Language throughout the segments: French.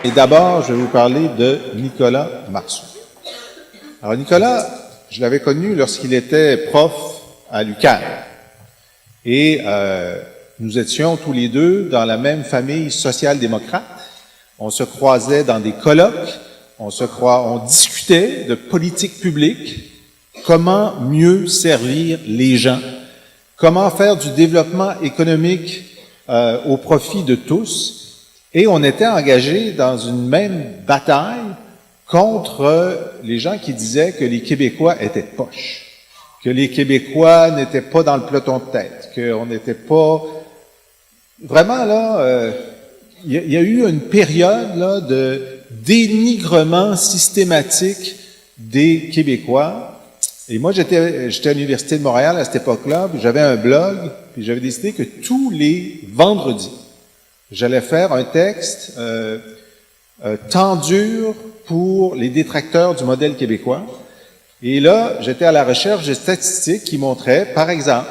Et d'abord, je vais vous parler de Nicolas Marceau. Alors Nicolas, je l'avais connu lorsqu'il était prof à l'UQAM. Et nous étions tous les deux dans la même famille social-démocrate. On se croisait dans des colloques, on discutait de politique publique, comment mieux servir les gens, comment faire du développement économique au profit de tous. Et on était engagés dans une même bataille contre les gens qui disaient que les Québécois étaient poches, que les Québécois n'étaient pas dans le peloton de tête, qu'on n'était pas... Vraiment, là, il y a eu une période là, de dénigrement systématique des Québécois. Et moi, j'étais à l'Université de Montréal à cette époque-là, puis j'avais un blog, puis j'avais décidé que tous les vendredis, j'allais faire un texte temps dur pour les détracteurs du modèle québécois. Et là, j'étais à la recherche de statistiques qui montraient, par exemple,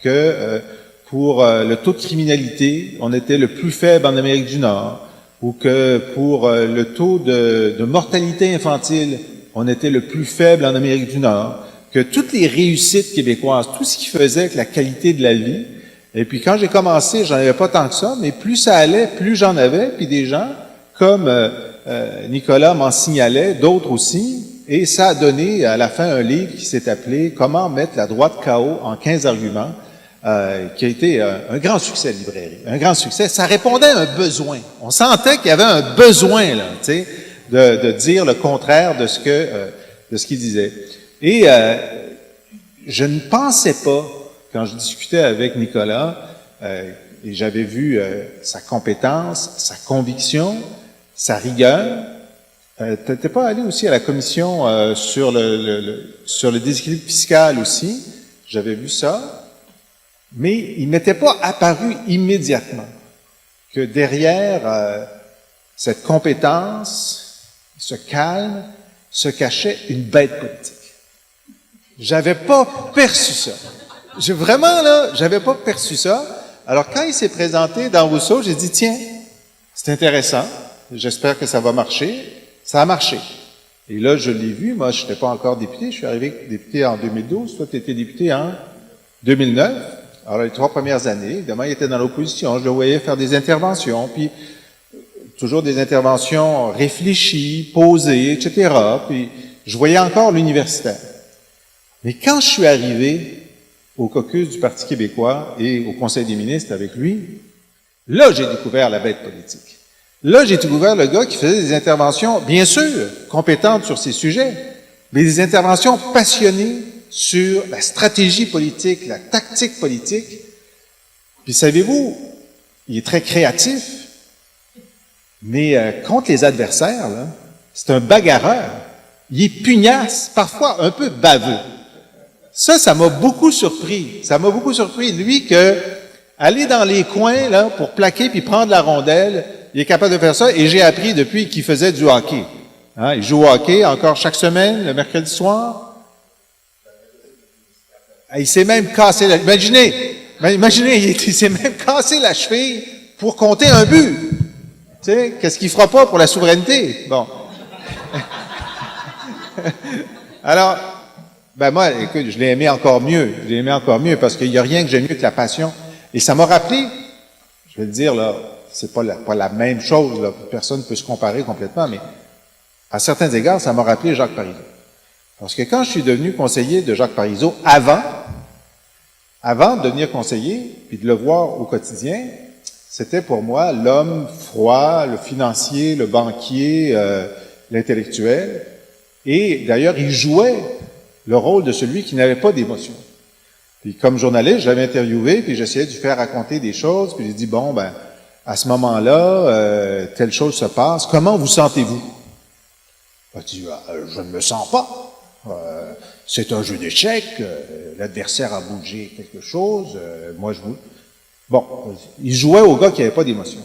que pour le taux de criminalité, on était le plus faible en Amérique du Nord, ou que pour le taux de mortalité infantile, on était le plus faible en Amérique du Nord, que toutes les réussites québécoises, tout ce qui faisait que la qualité de la vie. Et puis quand j'ai commencé, j'en avais pas tant que ça, mais plus ça allait, plus j'en avais, puis des gens comme Nicolas m'en signalait, d'autres aussi, et ça a donné à la fin un livre qui s'est appelé « Comment mettre la droite KO en 15 arguments », qui a été un grand succès de librairie, un grand succès. Ça répondait à un besoin. On sentait qu'il y avait un besoin là, tu sais, de dire le contraire de ce qu'il disait. Et je ne pensais pas, quand je discutais avec Nicolas, et j'avais vu sa compétence, sa conviction, sa rigueur. T'étais pas allé aussi à la commission sur le déséquilibre fiscal aussi. J'avais vu ça. Mais il m'était pas apparu immédiatement que derrière cette compétence, ce calme, se cachait une bête politique. J'avais pas perçu ça. J'avais pas perçu ça. Alors, quand il s'est présenté dans Rousseau, j'ai dit, tiens, c'est intéressant. J'espère que ça va marcher. Ça a marché. Et là, je l'ai vu. Moi, je n'étais pas encore député. Je suis arrivé député en 2012. Toi, tu étais député en 2009. Alors, les 3 premières années, évidemment, il était dans l'opposition. Je le voyais faire des interventions, puis toujours des interventions réfléchies, posées, etc. Puis, je voyais encore l'universitaire. Mais quand je suis arrivé au caucus du Parti québécois et au Conseil des ministres avec lui, là, j'ai découvert la bête politique. Là, j'ai découvert le gars qui faisait des interventions, bien sûr, compétentes sur ces sujets, mais des interventions passionnées sur la stratégie politique, la tactique politique. Puis savez-vous, il est très créatif, mais contre les adversaires, là, c'est un bagarreur. Il est pugnace, parfois un peu baveux. Ça m'a beaucoup surpris. Ça m'a beaucoup surpris, lui, que aller dans les coins là pour plaquer puis prendre la rondelle, il est capable de faire ça. Et j'ai appris depuis qu'il faisait du hockey. Hein, il joue au hockey encore chaque semaine, le mercredi soir. Il s'est même cassé la... Imaginez, il s'est même cassé la cheville pour compter un but. Tu sais, qu'est-ce qu'il fera pas pour la souveraineté? Bon. Alors, ben moi, écoute, je l'ai aimé encore mieux. Je l'ai aimé encore mieux parce qu'il n'y a rien que j'aime mieux que la passion. Et ça m'a rappelé, je vais le dire là, c'est pas la même chose, là, personne ne peut se comparer complètement, mais à certains égards, ça m'a rappelé Jacques Parizeau. Parce que quand je suis devenu conseiller de Jacques Parizeau, avant de devenir conseiller, puis de le voir au quotidien, c'était pour moi l'homme froid, le financier, le banquier, l'intellectuel. Et d'ailleurs, il jouait le rôle de celui qui n'avait pas d'émotion. Puis comme journaliste, je l'avais interviewé, puis j'essayais de lui faire raconter des choses, puis j'ai dit, bon, ben, à ce moment-là, telle chose se passe, comment vous sentez-vous? Il a dit, je ne me sens pas. C'est un jeu d'échecs, l'adversaire a bougé quelque chose, moi je bouge. Bon, il jouait au gars qui n'avait pas d'émotion.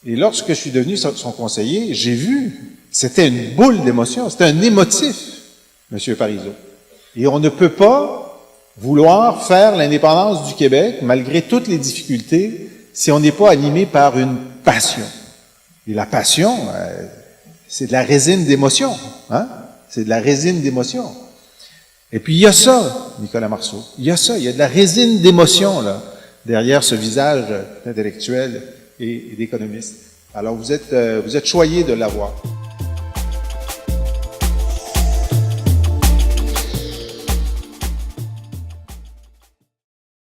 Et lorsque je suis devenu son conseiller, j'ai vu, c'était une boule d'émotion, c'était un émotif, M. Parizeau. Et on ne peut pas vouloir faire l'indépendance du Québec, malgré toutes les difficultés, si on n'est pas animé par une passion. Et la passion, c'est de la résine d'émotion. Hein? C'est de la résine d'émotion. Et puis il y a ça, Nicolas Marceau. Il y a ça, il y a de la résine d'émotion là, derrière ce visage intellectuel et d'économiste. Alors vous êtes choyé de l'avoir.